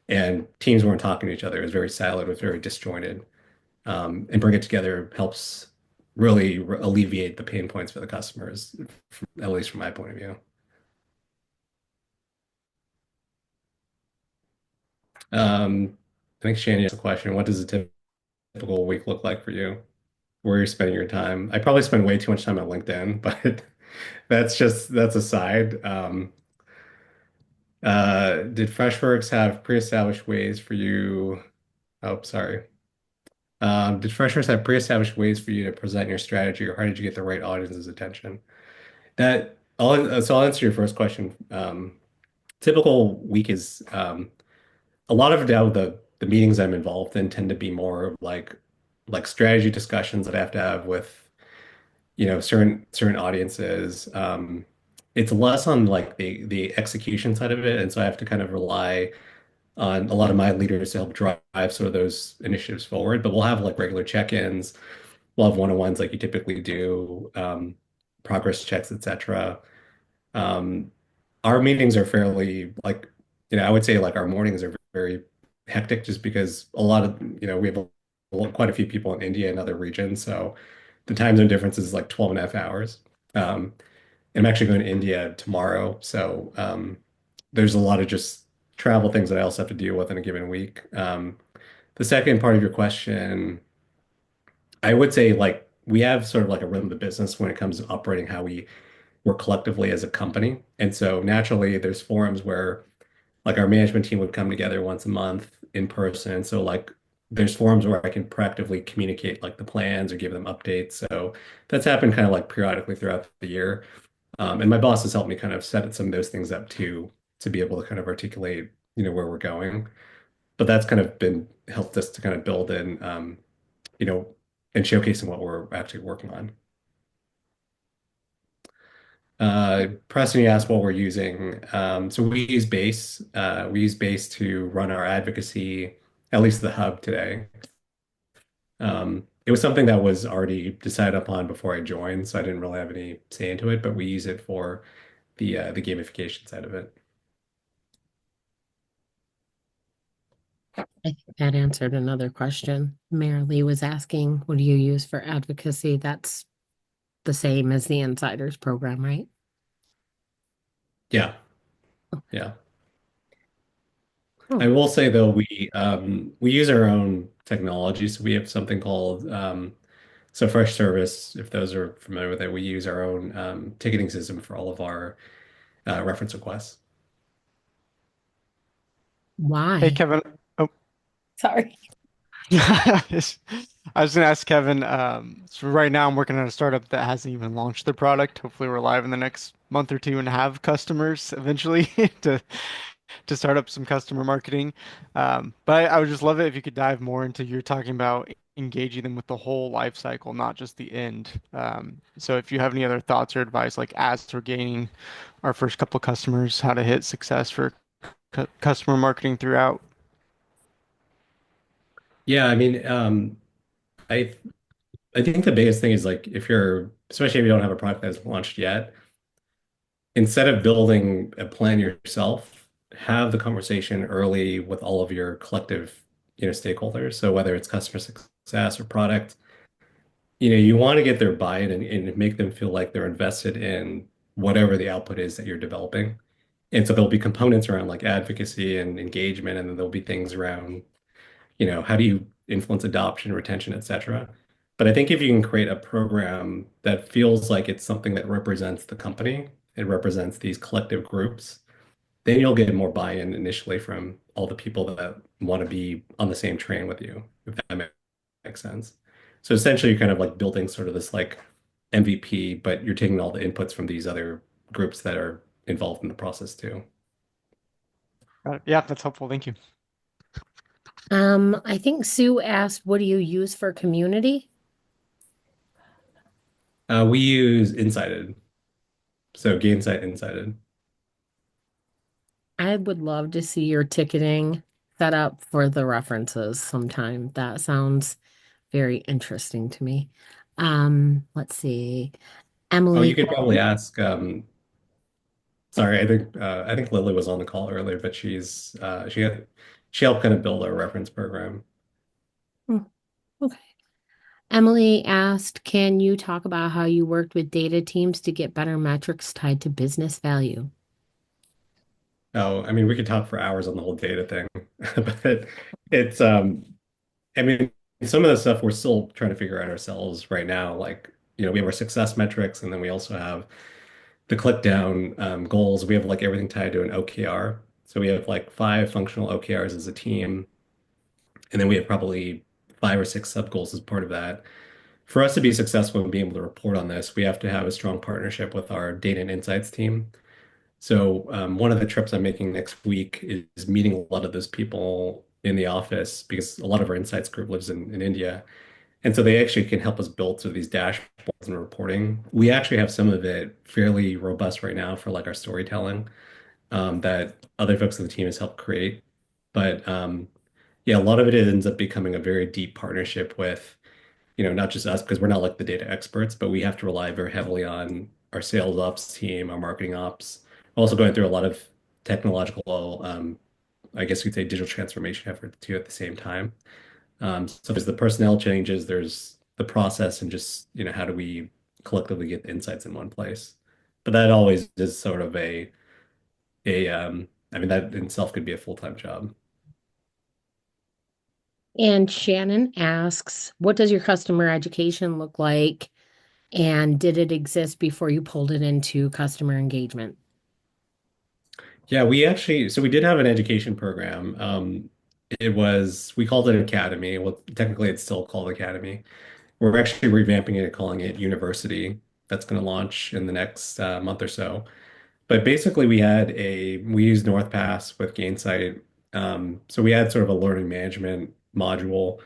Speaker 2: and teams weren't talking to each other. It was very siloed, it was very disjointed. And bring it together helps really alleviate the pain points for the customers, at least from my point of view. I think Shane asked a question. What does a typical week look like for you? Where you're spending your time? I probably spend way too much time on LinkedIn, but that's aside. Did Freshworks have pre-established ways for you? Oh, sorry. Did Freshworks have pre-established ways for you to present your strategy, or how did you get the right audience's attention? So I'll answer your first question. Typical week is a lot of now the meetings I'm involved in tend to be more of like strategy discussions that I have to have with certain audiences. It's less on like the execution side of it, and so I have to kind of rely on a lot of my leaders to help drive sort of those initiatives forward. But we'll have like regular check-ins. We'll have one-on-ones like you typically do, progress checks, etc. Um, our meetings are fairly like, I would say like our mornings are very hectic just because a lot of, we have quite a few people in India and other regions. So the time zone difference is like 12 and a half hours. Um, I'm actually going to India tomorrow, so there's a lot of just travel things that I also have to deal with in a given week. The second part of your question, I would say like we have sort of like a rhythm of the business when it comes to operating how we work collectively as a company. And so naturally there's forums where like our management team would come together once a month in person. So like there's forums where I can proactively communicate like the plans or give them updates. So that's happened kind of like periodically throughout the year. And my boss has helped me kind of set some of those things up too, to be able to kind of articulate, where we're going. But that's kind of been helped us to kind of build in, you know, and showcasing what we're actually working on. Preston, you asked what we're using. So we use Base. We use Base to run our advocacy, at least the hub today. It was something that was already decided upon before I joined, so I didn't really have any say into it, but we use it for the gamification side of it.
Speaker 1: I think that answered another question. Mayor Lee was asking, what do you use for advocacy? That's the same as the Insiders program, right?
Speaker 2: Yeah, yeah. I
Speaker 1: Oh,
Speaker 2: will say though, we use our own technology, so we have something called so Fresh Service, if those are familiar with it, we use our own ticketing system for all of our reference requests.
Speaker 4: Hey,
Speaker 1: why?
Speaker 4: Kevin. Oh,
Speaker 1: Sorry.
Speaker 4: I was going to ask Kevin. So right now I'm working on a startup that hasn't even launched their product. Hopefully we're live in the next month or two and have customers eventually to start up some customer marketing. But I would just love it if you could dive more into you're talking about engaging them with the whole life cycle, not just the end. So if you have any other thoughts or advice, like as we're gaining our first couple customers, how to hit success for cu customer marketing throughout.
Speaker 2: Yeah, I mean, I I think the biggest thing is like if you're, especially if you don't have a product that's launched yet, instead of building a plan yourself, have the conversation early with all of your collective, stakeholders. So whether it's customer success or product, you want to get their buy-in and make them feel like they're invested in whatever the output is that you're developing. And so there'll be components around like advocacy and engagement, and then there'll be things around how do you influence adoption, retention, et cetera. But I think if you can create a program that feels like it's something that represents the company, it represents these collective groups, then you'll get more buy-in initially from all the people that want to be on the same train with you, if that makes sense. So essentially, you're kind of like building sort of this like MVP, but you're taking all the inputs from these other groups that are involved in the process too.
Speaker 4: Got it. Yeah, that's helpful. Thank you.
Speaker 1: I think Sue asked, what do you use for community?
Speaker 2: We use Insighted, so Gainsight Insighted.
Speaker 1: I would love to see your ticketing set up for the references sometime. That sounds very interesting to me. Let's see.
Speaker 2: Oh, you
Speaker 1: Emily,
Speaker 2: could probably ask. Sorry, I think Lily was on the call earlier, but she helped kind of build our reference program.
Speaker 1: Hmm, okay. Emily asked, can you talk about how you worked with data teams to get better metrics tied to business value?
Speaker 2: Oh, I mean, we could talk for hours on the whole data thing, but it's I mean, some of the stuff we're still trying to figure out ourselves right now. Like, we have our success metrics, and then we also have the click down goals. We have like everything tied to an OKR. So we have like five functional OKRs as a team, and then we have probably five or six sub goals as part of that. For us to be successful and be able to report on this, we have to have a strong partnership with our data and insights team. So one of the trips I'm making next week is meeting a lot of those people in the office because a lot of our insights group lives in India. And so they actually can help us build sort of these dashboards and reporting. We actually have some of it fairly robust right now for like our storytelling that other folks on the team has helped create. But yeah, a lot of it ends up becoming a very deep partnership with not just us because we're not like the data experts, but we have to rely very heavily on our sales ops team, our marketing ops, also going through a lot of technological, I guess you'd say digital transformation efforts too at the same time. So there's the personnel changes, there's the process, and just, how do we collectively get the insights in one place? But that always is sort of I mean, that in itself could be a full-time job.
Speaker 1: And Shannon asks, what does your customer education look like? And did it exist before you pulled it into customer engagement?
Speaker 2: Yeah, so we did have an education program. We called it Academy. Well, technically it's still called Academy. We're actually revamping it and calling it University. That's going to launch in the next month or so. But basically, we used NorthPass with Gainsight. So we had sort of a learning management module.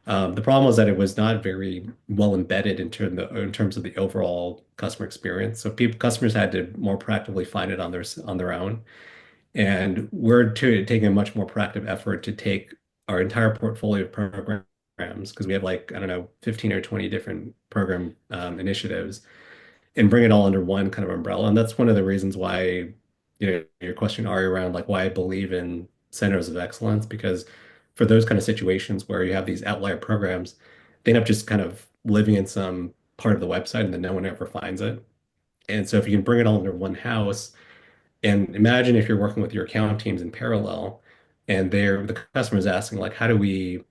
Speaker 2: The problem was that it was not very well embedded in terms of the overall customer experience. So customers had to more proactively find it on their own. And taking a much more proactive effort to take our entire portfolio of programs, because we have like, I don't know, 15 or 20 different program initiatives, and bring it all under one kind of umbrella. And that's one of the reasons why, your question, Ari, around like why I believe in centers of excellence, because for those kind of situations where you have these outlier programs, they end up just kind of living in some part of the website and then no one ever finds it. And so if you can bring it all under one house, and imagine if you're working with your account teams in parallel, and the customer is asking like, how do we,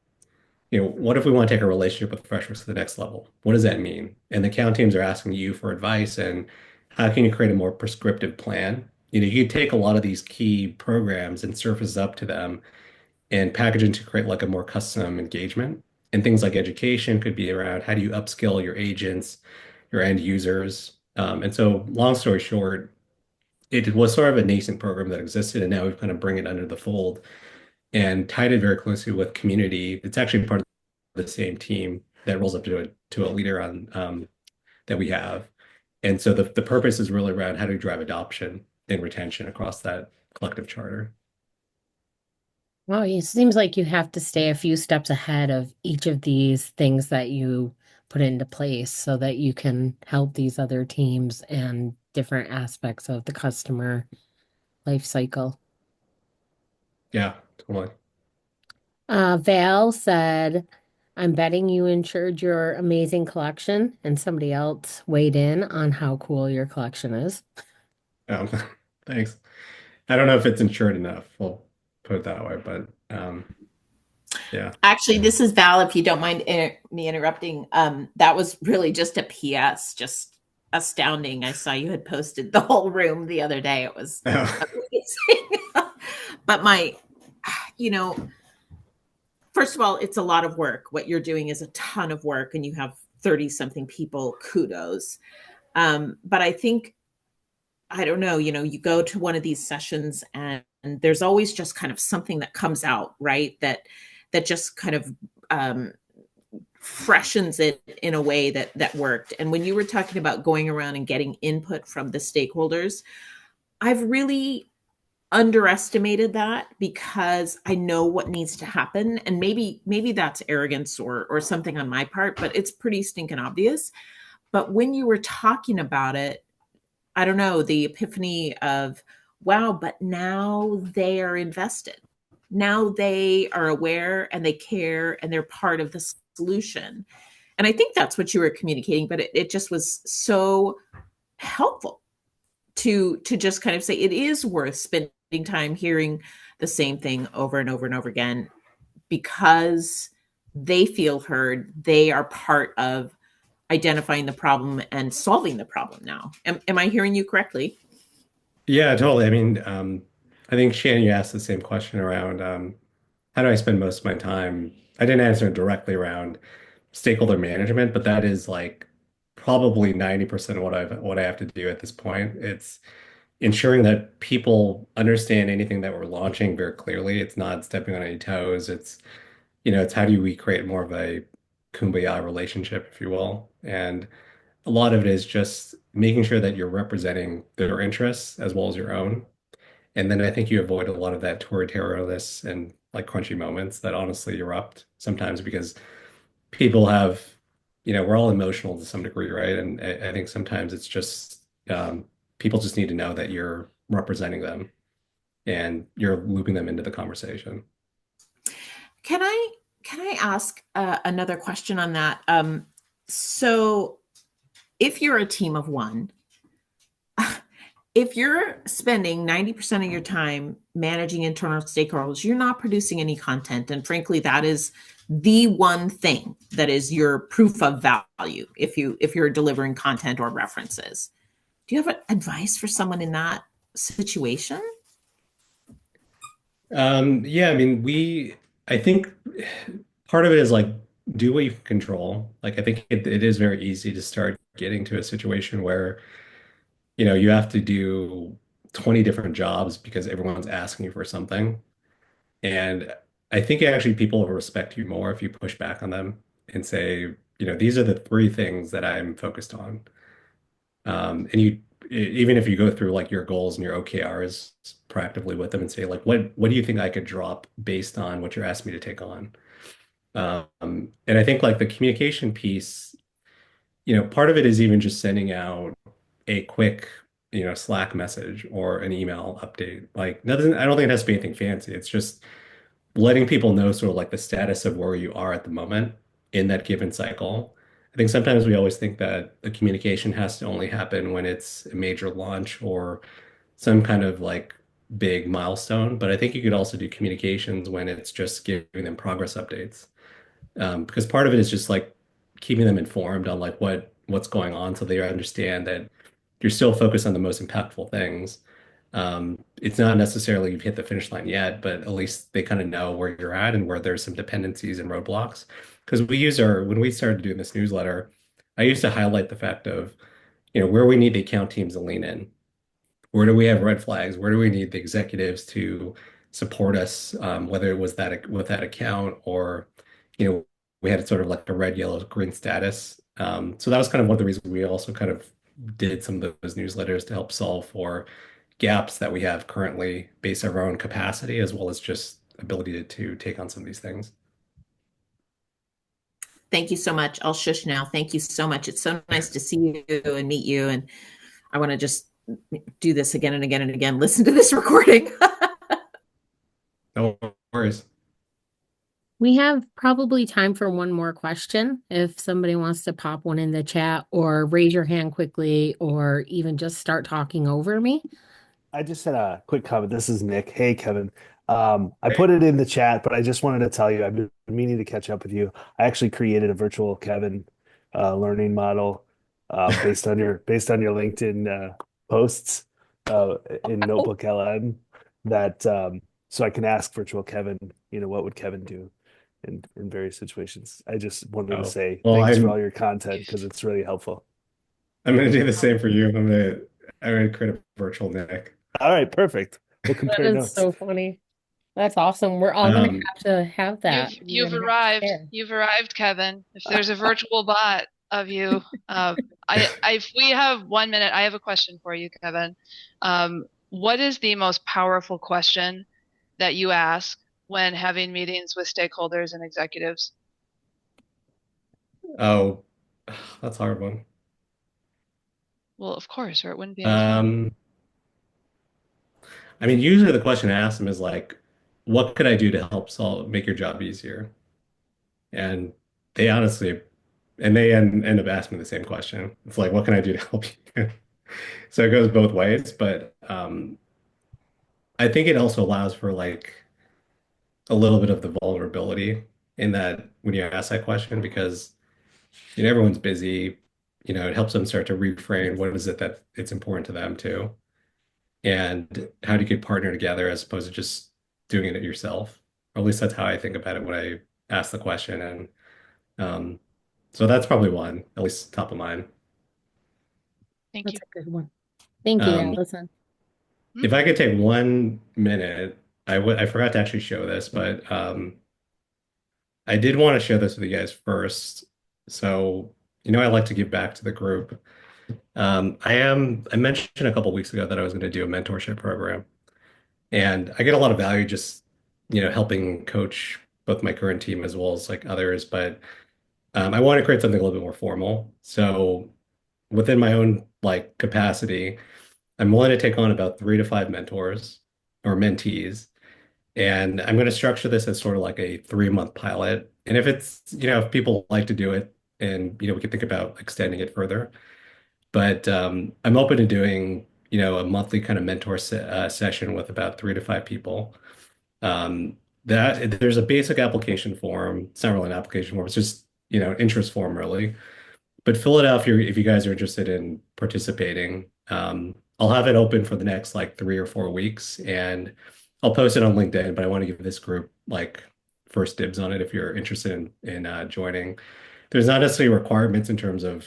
Speaker 2: what if we want to take a relationship with Freshworks to the next level? What does that mean? And the account teams are asking you for advice and how can you create a more prescriptive plan? You could take a lot of these key programs and surface up to them and package it to create like a more custom engagement. And things like education could be around how do you upskill your agents, your end users. And so, long story short, it was sort of a nascent program that existed, and now we've kind of bring it under the fold and tied it very closely with community. It's actually part of the same team that rolls up to a leader on that we have. And so the purpose is really around how to drive adoption and retention across that collective charter.
Speaker 1: Well, it seems like you have to stay a few steps ahead of each of these things that you put into place so that you can help these other teams and different aspects of the customer life cycle.
Speaker 2: Yeah, totally.
Speaker 1: Val said, I'm betting you insured your amazing collection, and somebody else weighed in on how cool your collection is.
Speaker 2: Um, thanks. I don't know if it's insured enough. We'll put it that way, but yeah.
Speaker 5: Actually, this is Val, if you don't mind me interrupting. That was really just a PS, just astounding. I saw you had posted the whole room the other day. It was amazing. But you know, first of all, it's a lot of work. What you're doing is a ton of work, and you have 30 something people. Kudos. But I think, I don't know, you go to one of these sessions and there's always just kind of something that comes out, right? That just kind of freshens it in a way that worked. And when you were talking about going around and getting input from the stakeholders, I've really underestimated that because I know what needs to happen. And maybe that's arrogance or something on my part, but it's pretty stinking obvious. But when you were talking about it, I don't know, the epiphany of, wow, but now they are invested. Now they are aware and they care and they're part of the solution. And I think that's what you were communicating, but it just was so helpful to just kind of say it is worth spending time hearing the same thing over and over and over again because they feel heard. They are part of identifying the problem and solving the problem now. Am I hearing you correctly?
Speaker 2: Yeah, totally. I mean, I think Shannon, you asked the same question around how do I spend most of my time? I didn't answer it directly around stakeholder management, but that is like probably 90% of what I have to do at this point. It's ensuring that people understand anything that we're launching very clearly. It's not stepping on any toes. It's how do we create more of a kumbaya relationship, if you will. And a lot of it is just making sure that you're representing their interests as well as your own. And then I think you avoid a lot of that territorialness and like crunchy moments that honestly erupt sometimes because people have, we're all emotional to some degree, right? And I think sometimes it's just people just need to know that you're representing them and you're looping them into the conversation.
Speaker 5: Can I ask another question on that? So if you're a team of one if you're spending 90% of your time managing internal stakeholders, you're not producing any content. And frankly, that is the one thing that is your proof of value if you're delivering content or references. Do you have advice for someone in that situation?
Speaker 2: Yeah, I mean, I think part of it is like do what you can control. Like, I think it is very easy to start getting to a situation where, you have to do 20 different jobs because everyone's asking you for something. And I think actually people will respect you more if you push back on them and say, these are the three things that I'm focused on. And even if you go through like your goals and your OKRs proactively with them and say, like, what do you think I could drop based on what you're asking me to take on? And I think like the communication piece, part of it is even just sending out a quick, Slack message or an email update. Like, I don't think it has to be anything fancy. It's just letting people know sort of like the status of where you are at the moment in that given cycle. I think sometimes we always think that the communication has to only happen when it's a major launch or some kind of like big milestone, but I think you could also do communications when it's just giving them progress updates. Because part of it is just like keeping them informed on like what's going on so they understand that you're still focused on the most impactful things. It's not necessarily you've hit the finish line yet, but at least they kind of know where you're at and where there's some dependencies and roadblocks. Because when we started doing this newsletter, I used to highlight the fact of, where we need the account teams to lean in. Where do we have red flags? Where do we need the executives to support us, whether it was that with that account or, we had sort of like a red, yellow, green status. So that was kind of one of the reasons we also kind of did some of those newsletters to help solve for gaps that we have currently based on our own capacity as well as just ability to take on some of these things.
Speaker 5: Thank you so much. I'll shush now. Thank you so much. It's so nice to see you and meet you. And I want to just do this again and again and again. Listen to this recording.
Speaker 2: No worries.
Speaker 1: We have probably time for one more question. If somebody wants to pop one in the chat or raise your hand quickly or even just start talking over me.
Speaker 6: I just had a quick comment. This is Nick. Hey, Kevin. I put it in the chat, but I just wanted to tell you I've been meaning to catch up with you. I actually created a virtual Kevin learning model based on your LinkedIn posts in Notebook LM that so I can ask virtual Kevin, what would Kevin do in various situations. I just wanted to
Speaker 2: Oh,
Speaker 6: say
Speaker 2: well,
Speaker 6: thanks for all your content because it's really helpful.
Speaker 2: I'm gonna do the same for you. I'm gonna create a virtual Nick.
Speaker 6: All right, perfect. We'll
Speaker 1: That
Speaker 6: compare
Speaker 1: is
Speaker 6: notes.
Speaker 1: so funny. That's awesome. We're all gonna
Speaker 2: Um,
Speaker 1: have to have that. We're
Speaker 7: You've
Speaker 1: gonna have to
Speaker 7: arrived.
Speaker 1: share.
Speaker 7: You've arrived, Kevin. If there's a virtual bot of you, if we have 1 minute, I have a question for you, Kevin. What is the most powerful question that you ask when having meetings with stakeholders and executives?
Speaker 2: oh, that's a hard one.
Speaker 7: Well, of course, or it wouldn't be any fun.
Speaker 2: Um, I mean, usually the question I ask them is like, what could I do to help make your job easier? And they honestly, and they end up asking me the same question. It's like, what can I do to help you? So it goes both ways, but I think it also allows for like a little bit of the vulnerability in that when you ask that question because everyone's busy, it helps them start to reframe what is it that it's important to them too, and how do you could partner together as opposed to just doing it yourself. Or at least that's how I think about it when I ask the question, and um, so that's probably one, at least top of mind.
Speaker 7: Thank you.
Speaker 1: That's a good one. Thank you,
Speaker 2: Um,
Speaker 1: Allison.
Speaker 2: if I could take 1 minute, I forgot to actually show this, but I did want to share this with you guys first. So, I like to give back to the group. I mentioned a couple weeks ago that I was going to do a mentorship program, and I get a lot of value just, helping coach both my current team as well as like others. But I want to create something a little bit more formal. So within my own like capacity, I'm willing to take on about 3 to 5 mentors or mentees. And I'm going to structure this as sort of like a 3-month pilot. And if people like to do it and, we can think about extending it further. But I'm open to doing, a monthly kind of mentor session with about 3 to 5 people. That there's a basic application form. It's not really an application form. It's just, interest form really. But fill it out if you guys are interested in participating. I'll have it open for the next like 3 or 4 weeks, and I'll post it on LinkedIn. But I want to give this group like first dibs on it if you're interested in joining. There's not necessarily requirements in terms of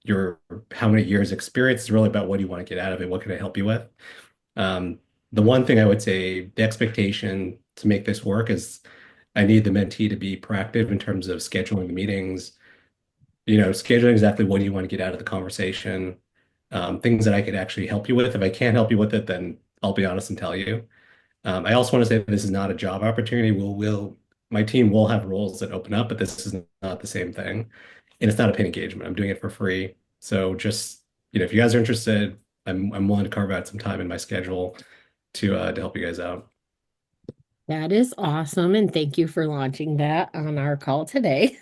Speaker 2: your how many years experience. It's really about what do you want to get out of it. What can I help you with? Um, the one thing I would say, the expectation to make this work is I need the mentee to be proactive in terms of scheduling the meetings, scheduling exactly what do you want to get out of the conversation, things that I could actually help you with. If I can't help you with it, then I'll be honest and tell you. I also want to say that this is not a job opportunity. My team will have roles that open up, but this is not the same thing. And it's not a paid engagement. I'm doing it for free. So just, if you guys are interested, I'm willing to carve out some time in my schedule to help you guys out.
Speaker 1: That is awesome. And thank you for launching that on our call today.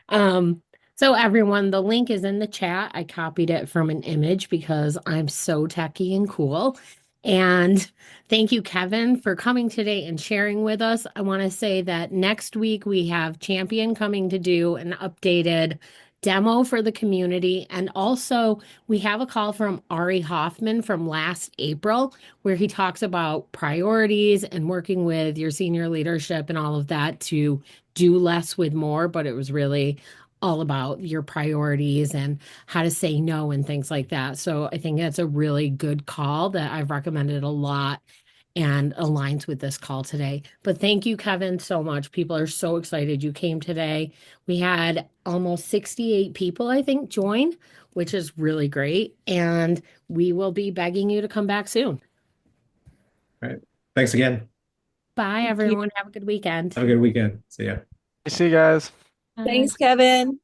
Speaker 1: Um, so everyone, the link is in the chat. I copied it from an image because I'm so techy and cool. And thank you, Kevin, for coming today and sharing with us. I want to say that next week we have Champion coming to do an updated demo for the community. And also, we have a call from Ari Hoffman from last April, where he talks about priorities and working with your senior leadership and all of that to do less with more. But it was really all about your priorities and how to say no and things like that. So I think that's a really good call that I've recommended a lot and aligns with this call today. But thank you, Kevin, so much. People are so excited you came today. We had almost 68 people, I think, join, which is really great. And we will be begging you to come back soon.
Speaker 2: All right. Thanks again.
Speaker 1: Bye,
Speaker 5: Thank you.
Speaker 1: everyone. Have a good weekend.
Speaker 2: Have a good weekend. See ya.
Speaker 4: See you guys.
Speaker 1: Bye.
Speaker 8: Thanks, Kevin.